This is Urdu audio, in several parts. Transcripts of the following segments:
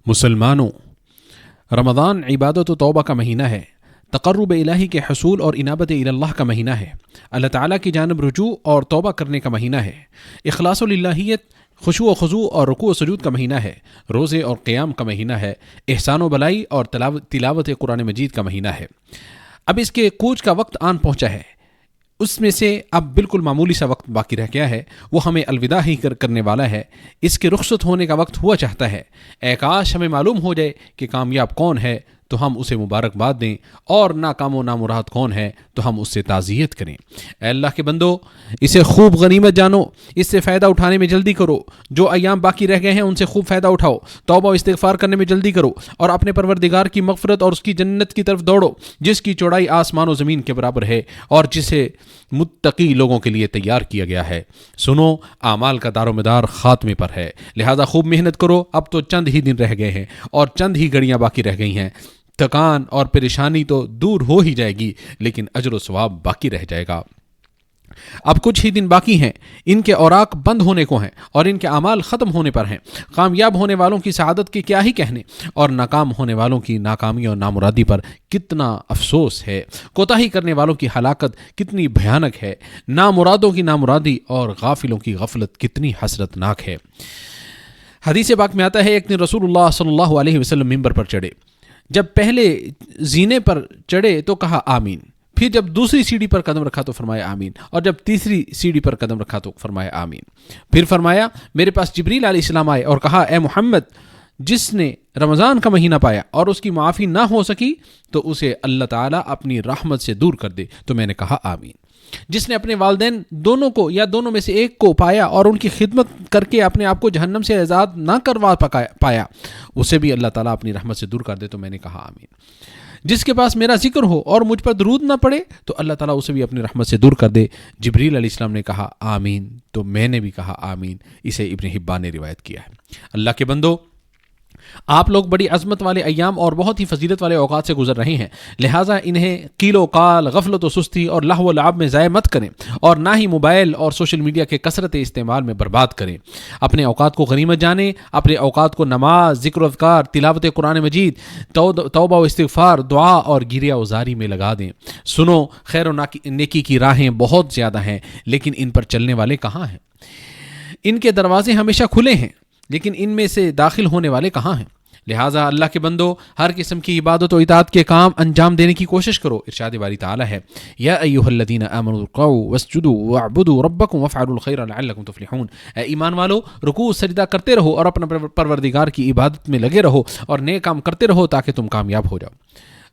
مسلمانوں، رمضان عبادت و توبہ کا مہینہ ہے، تقرب الہی کے حصول اور انابت اللہ کا مہینہ ہے، اللہ تعالیٰ کی جانب رجوع اور توبہ کرنے کا مہینہ ہے، اخلاص للہیت، خشوع و خضوع اور رکوع و سجود کا مہینہ ہے، روزے اور قیام کا مہینہ ہے، احسان و بلائی اور تلاوت قرآن مجید کا مہینہ ہے۔ اب اس کے کوچ کا وقت آن پہنچا ہے، اس میں سے اب بالکل معمولی سا وقت باقی رہ گیا ہے، وہ ہمیں الوداع ہی کرنے والا ہے، اس کے رخصت ہونے کا وقت ہوا چاہتا ہے۔ اے کاش ہمیں معلوم ہو جائے کہ کامیاب کون ہے تو ہم اسے مبارکباد دیں، اور ناکام و نامراد کون ہے تو ہم اس سے تعزیت کریں۔ اے اللہ کے بندو، اسے خوب غنیمت جانو، اس سے فائدہ اٹھانے میں جلدی کرو، جو ایام باقی رہ گئے ہیں ان سے خوب فائدہ اٹھاؤ، توبہ و استغفار کرنے میں جلدی کرو، اور اپنے پروردگار کی مغفرت اور اس کی جنت کی طرف دوڑو، جس کی چوڑائی آسمان و زمین کے برابر ہے اور جسے متقی لوگوں کے لیے تیار کیا گیا ہے۔ سنو، اعمال کا دار و مدار خاتمے پر ہے، لہذا خوب محنت کرو، اب تو چند ہی دن رہ گئے ہیں اور چند ہی گھڑیاں باقی رہ گئی ہیں۔ تھکان اور پریشانی تو دور ہو ہی جائے گی، لیکن اجر و ثواب باقی رہ جائے گا۔ اب کچھ ہی دن باقی ہیں، ان کے اوراق بند ہونے کو ہیں اور ان کے اعمال ختم ہونے پر ہیں۔ کامیاب ہونے والوں کی سعادت کے کیا ہی کہنے، اور ناکام ہونے والوں کی ناکامی اور نامرادی پر کتنا افسوس ہے۔ کوتاہی کرنے والوں کی ہلاکت کتنی بھیانک ہے، نامرادوں کی نامرادی اور غافلوں کی غفلت کتنی حسرتناک ہے۔ حدیث پاک میں آتا ہے، ایک دن رسول اللہ صلی اللہ علیہ وسلم منبر پر چڑھے، جب پہلے زینے پر چڑھے تو کہا آمین، پھر جب دوسری سیڑھی پر قدم رکھا تو فرمایا آمین، اور جب تیسری سیڑھی پر قدم رکھا تو فرمایا آمین۔ پھر فرمایا، میرے پاس جبریل علیہ السلام آئے اور کہا، اے محمد، جس نے رمضان کا مہینہ پایا اور اس کی معافی نہ ہو سکی تو اسے اللہ تعالیٰ اپنی رحمت سے دور کر دے۔ تو میں نے کہا آمین۔ جس نے اپنے والدین دونوں کو یا دونوں میں سے ایک کو پایا اور ان کی خدمت کر کے اپنے آپ کو جہنم سے آزاد نہ کروا پایا، اسے بھی اللہ تعالیٰ اپنی رحمت سے دور کر دے۔ تو میں نے کہا آمین۔ جس کے پاس میرا ذکر ہو اور مجھ پر درود نہ پڑے تو اللہ تعالیٰ اسے بھی اپنی رحمت سے دور کر دے۔ جبریل علیہ السلام نے کہا آمین، تو میں نے بھی کہا آمین۔ اسے ابن حبان نے روایت کیا ہے۔ اللہ کے بندو، آپ لوگ بڑی عظمت والے ایام اور بہت ہی فضیلت والے اوقات سے گزر رہے ہیں، لہٰذا انہیں قیل و قال، غفلت و سستی اور لہو و لعب میں ضائع مت کریں، اور نہ ہی موبائل اور سوشل میڈیا کے کثرت استعمال میں برباد کریں۔ اپنے اوقات کو غنیمت جانیں، اپنے اوقات کو نماز، ذکر و اذکار، تلاوت قرآن مجید، توبہ و استغفار، دعا اور گریہ و زاری میں لگا دیں۔ سنو، خیر و نیکی کی راہیں بہت زیادہ ہیں، لیکن ان پر چلنے والے کہاں ہیں؟ ان کے دروازے ہمیشہ کھلے ہیں، لیکن ان میں سے داخل ہونے والے کہاں ہیں؟ لہٰذا اللہ کے بندو، ہر قسم کی عبادت و اطاعت کے کام انجام دینے کی کوشش کرو۔ ارشاد باری تعالیٰ ہے، یا ایھا الذین آمنوا ارکعوا واسجدوا واعبدوا ربکم وافعلوا الخیر لعلکم تفلحون۔ اے ایمان والو، رکوع سجدہ کرتے رہو اور اپنے پروردگار کی عبادت میں لگے رہو اور نیک کام کرتے رہو تاکہ تم کامیاب ہو جاؤ۔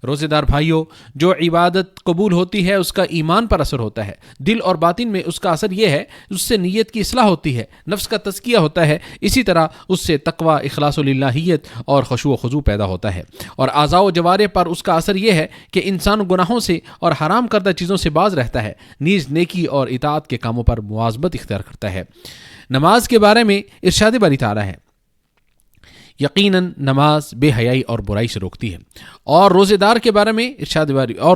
روزے دار بھائیو، جو عبادت قبول ہوتی ہے اس کا ایمان پر اثر ہوتا ہے، دل اور باطن میں اس کا اثر یہ ہے، اس سے نیت کی اصلاح ہوتی ہے، نفس کا تزکیہ ہوتا ہے، اسی طرح اس سے تقوی، اخلاص للہیت اور خشوع و خضوع پیدا ہوتا ہے، اور اعضاء و جوارح پر اس کا اثر یہ ہے کہ انسان گناہوں سے اور حرام کردہ چیزوں سے باز رہتا ہے، نیز نیکی اور اطاعت کے کاموں پر مواظبت اختیار کرتا ہے۔ نماز کے بارے میں ارشاد باری تعالیٰ ہے، یقیناً نماز بے حیائی اور برائی سے روکتی ہے، اور روزے دار کے بارے میں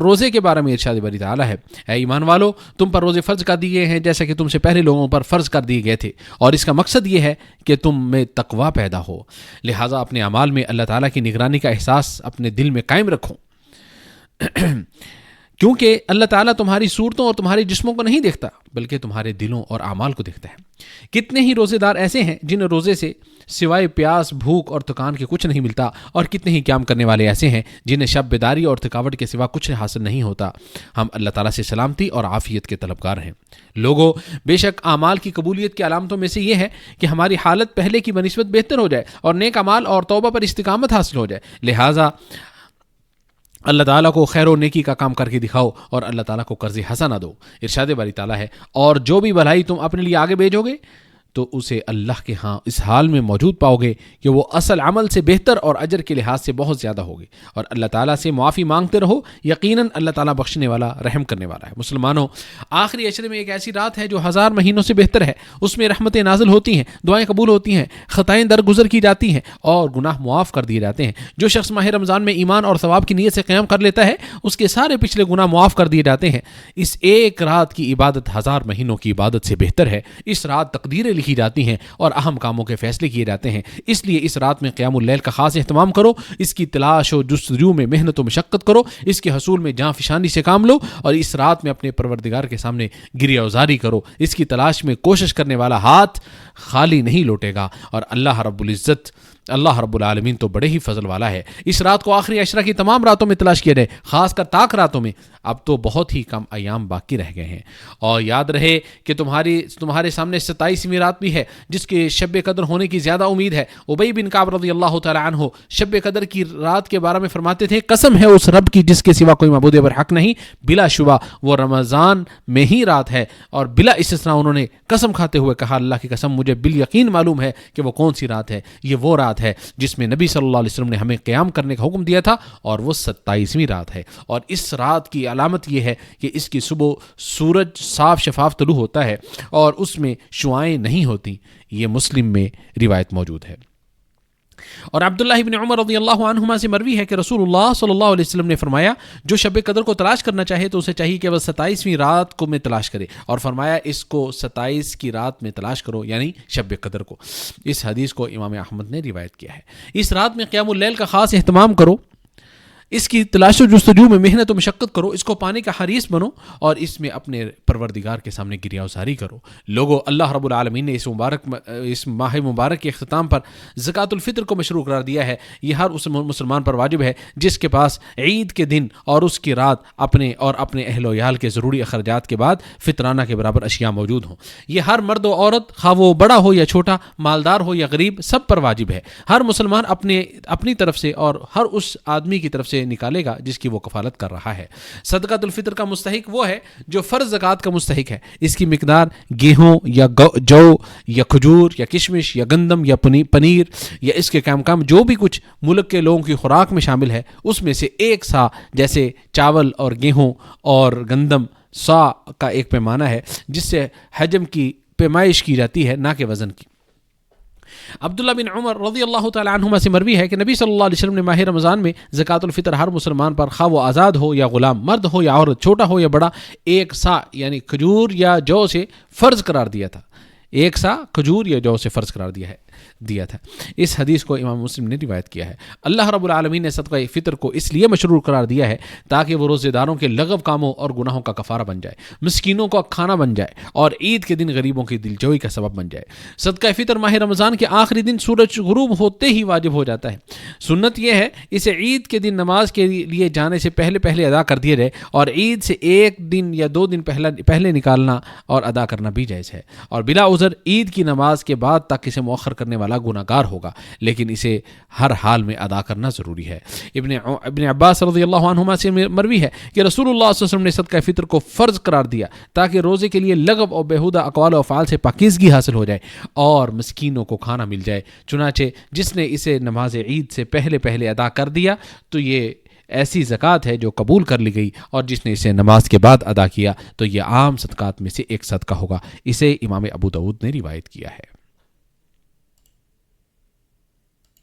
روزے کے بارے میں ارشاد باری تعالیٰ ہے، اے ایمان والو، تم پر روزے فرض کر دیے ہیں جیسا کہ تم سے پہلے لوگوں پر فرض کر دیے گئے تھے، اور اس کا مقصد یہ ہے کہ تم میں تقوی پیدا ہو۔ لہٰذا اپنے اعمال میں اللہ تعالیٰ کی نگرانی کا احساس اپنے دل میں قائم رکھو، کیونکہ اللہ تعالیٰ تمہاری صورتوں اور تمہارے جسموں کو نہیں دیکھتا، بلکہ تمہارے دلوں اور اعمال کو دیکھتا ہے۔ کتنے ہی روزے دار ایسے ہیں جنہیں روزے سے سوائے پیاس، بھوک اور تھکان کے کچھ نہیں ملتا، اور کتنے ہی قیام کرنے والے ایسے ہیں جنہیں شب بیداری اور تھکاوٹ کے سوا کچھ حاصل نہیں ہوتا۔ ہم اللہ تعالیٰ سے سلامتی اور عافیت کے طلبگار ہیں۔ لوگوں، بے شک اعمال کی قبولیت کی علامتوں میں سے یہ ہے کہ ہماری حالت پہلے کی بنسبت بہتر ہو جائے اور نیک اعمال اور توبہ پر استقامت حاصل ہو جائے۔ لہٰذا اللہ تعالیٰ کو خیر و نیکی کا کام کر کے دکھاؤ اور اللہ تعالیٰ کو قرض حسنہ دو۔ ارشاد باری تعالیٰ ہے، اور جو بھی بھلائی تم اپنے لیے آگے بھیجو گے تو اسے اللہ کے ہاں اس حال میں موجود پاؤ گے کہ وہ اصل عمل سے بہتر اور اجر کے لحاظ سے بہت زیادہ ہوگی، اور اللہ تعالیٰ سے معافی مانگتے رہو، یقیناً اللہ تعالیٰ بخشنے والا، رحم کرنے والا ہے۔ مسلمانوں، آخری عشرے میں ایک ایسی رات ہے جو 1000 مہینوں سے بہتر ہے۔ اس میں رحمتیں نازل ہوتی ہیں، دعائیں قبول ہوتی ہیں، خطائیں درگزر کی جاتی ہیں اور گناہ معاف کر دیے جاتے ہیں۔ جو شخص ماہ رمضان میں ایمان اور ثواب کی نیت سے قیام کر لیتا ہے، اس کے سارے پچھلے گناہ معاف کر دیے جاتے ہیں۔ اس ایک رات کی عبادت 1000 مہینوں کی عبادت سے بہتر ہے۔ اس رات تقدیریں کی جاتی ہیں اور اہم کاموں کے فیصلے کیے جاتے ہیں۔ اس لیے اس رات میں قیام اللیل کا خاص اہتمام کرو، اس کی تلاش و جستجو میں محنت و مشقت کرو، اس کے حصول میں جاں فشانی سے کام لو اور اس رات میں اپنے پروردگار کے سامنے گریہ وزاری کرو۔ اس کی تلاش میں کوشش کرنے والا ہاتھ خالی نہیں لوٹے گا، اور اللہ رب العالمین تو بڑے ہی فضل والا ہے۔ اس رات کو آخری عشرہ کی تمام راتوں میں تلاش کیا جائے، خاص کر طاق راتوں میں۔ اب تو بہت ہی کم ایام باقی رہ گئے ہیں، اور یاد رہے کہ تمہارے سامنے 27ویں رات بھی ہے جس کے شب قدر ہونے کی زیادہ امید ہے۔ ابی بن کعب رضی اللہ تعالی عنہ شب قدر کی رات کے بارے میں فرماتے تھے، قسم ہے اس رب کی جس کے سوا کوئی معبود برحق نہیں، بلا شبہ وہ رمضان میں ہی رات ہے۔ اور بلا استثناء انہوں نے قسم کھاتے ہوئے کہا، اللہ کی قسم مجھے بالیقین معلوم ہے کہ وہ کون سی رات ہے، یہ وہ رات ہے جس میں نبی صلی اللہ علیہ وسلم نے ہمیں قیام کرنے کا حکم دیا تھا، اور وہ 27ویں رات ہے۔ اور اس رات کی علامت یہ ہے کہ اس کی صبح سورج صاف شفاف طلوع ہوتا ہے اور اس میں شعاعیں نہیں ہوتی۔ یہ مسلم میں روایت موجود ہے۔ اور عبداللہ ابن عمر رضی اللہ عنہما سے مروی ہے کہ رسول اللہ صلی اللہ علیہ وسلم نے فرمایا، جو شب قدر کو تلاش کرنا چاہے تو اسے چاہیے کہ وہ 27ویں رات کو میں تلاش کرے، اور فرمایا اس کو 27 کی رات میں تلاش کرو، یعنی شب قدر کو۔ اس حدیث کو امام احمد نے روایت کیا ہے۔ اس رات میں قیام اللیل کا خاص اہتمام کرو، اس کی تلاش و جستجو میں محنت و مشقت کرو، اس کو پانے کا حریص بنو، اور اس میں اپنے پروردگار کے سامنے گریہ وزاری کرو۔ لوگو، اللہ رب العالمین نے اس ماہ مبارک کے اختتام پر زکوٰۃ الفطر کو مشروع قرار دیا ہے۔ یہ ہر اس مسلمان پر واجب ہے جس کے پاس عید کے دن اور اس کی رات اپنے اہل و عیال کے ضروری اخراجات کے بعد فطرانہ کے برابر اشیاء موجود ہوں۔ یہ ہر مرد و عورت، خواہ وہ بڑا ہو یا چھوٹا، مالدار ہو یا غریب، سب پر واجب ہے۔ ہر مسلمان اپنی طرف سے اور ہر اس آدمی کی طرف سے نکالے گا جس کی وہ کفالت کر رہا ہے۔ صدقۃ الفطر کا مستحق وہ ہے جو فرض زکوٰۃ کا مستحق ہے۔ اس کی مقدار گیہوں یا جو یا کھجور یا کشمش یا گندم یا پنیر یا اس کے کم جو بھی کچھ ملک کے لوگوں کی خوراک میں شامل ہے، اس میں سے 1 سا، جیسے چاول اور گیہوں اور گندم، سا کا ایک پیمانہ ہے جس سے حجم کی پیمائش کی جاتی ہے، نہ کہ وزن کی۔ عبداللہ بن عمر رضی اللہ تعالی عنہما سے مروی ہے کہ نبی صلی اللہ علیہ وسلم نے ماہ رمضان میں زکوٰۃ الفطر ہر مسلمان پر، خواہ وہ آزاد ہو یا غلام، مرد ہو یا عورت، چھوٹا ہو یا بڑا، 1 سا یعنی کھجور یا جو سے فرض قرار دیا تھا۔ 1 سا کھجور یا جو سے فرض قرار دیا تھا۔ اس حدیث کو امام مسلم نے روایت کیا ہے۔ اللہ رب العالمین نے صدقہ فطر کو اس لیے مشروع قرار دیا ہے تاکہ وہ روزے داروں کے لغو کاموں اور گناہوں کا کفارہ بن جائے، مسکینوں کا کھانا بن جائے، اور عید کے دن غریبوں کی دلجوئی کا سبب بن جائے۔ صدقہ فطر ماہ رمضان کے آخری دن سورج غروب ہوتے ہی واجب ہو جاتا ہے۔ سنت یہ ہے اسے عید کے دن نماز کے لیے جانے سے پہلے ادا کر دیا جائے، اور عید سے 1 دن یا 2 دن پہلے نکالنا اور ادا کرنا بھی جائز ہے۔ اور بلا عذر عید کی نماز کے بعد تک اسے مؤخر کرنے والا گناہگار ہوگا، لیکن اسے ہر حال میں ادا کرنا ضروری ہے۔ ابن عباس رضی اللہ عنہما سے مروی ہے کہ رسول اللہ صلی اللہ علیہ وسلم نے صدقہ فطر کو فرض قرار دیا تاکہ روزے کے لیے لغو اور بیہودہ اقوال و افعال سے پاکیزگی حاصل ہو جائے اور مسکینوں کو کھانا مل جائے۔ چنانچہ جس نے اسے نماز عید سے پہلے ادا کر دیا تو یہ ایسی زکوٰۃ ہے جو قبول کر لی گئی، اور جس نے اسے نماز کے بعد ادا کیا تو یہ عام صدقات میں سے ایک صدقہ ہوگا۔ اسے امام ابو داؤد نے روایت کیا ہے۔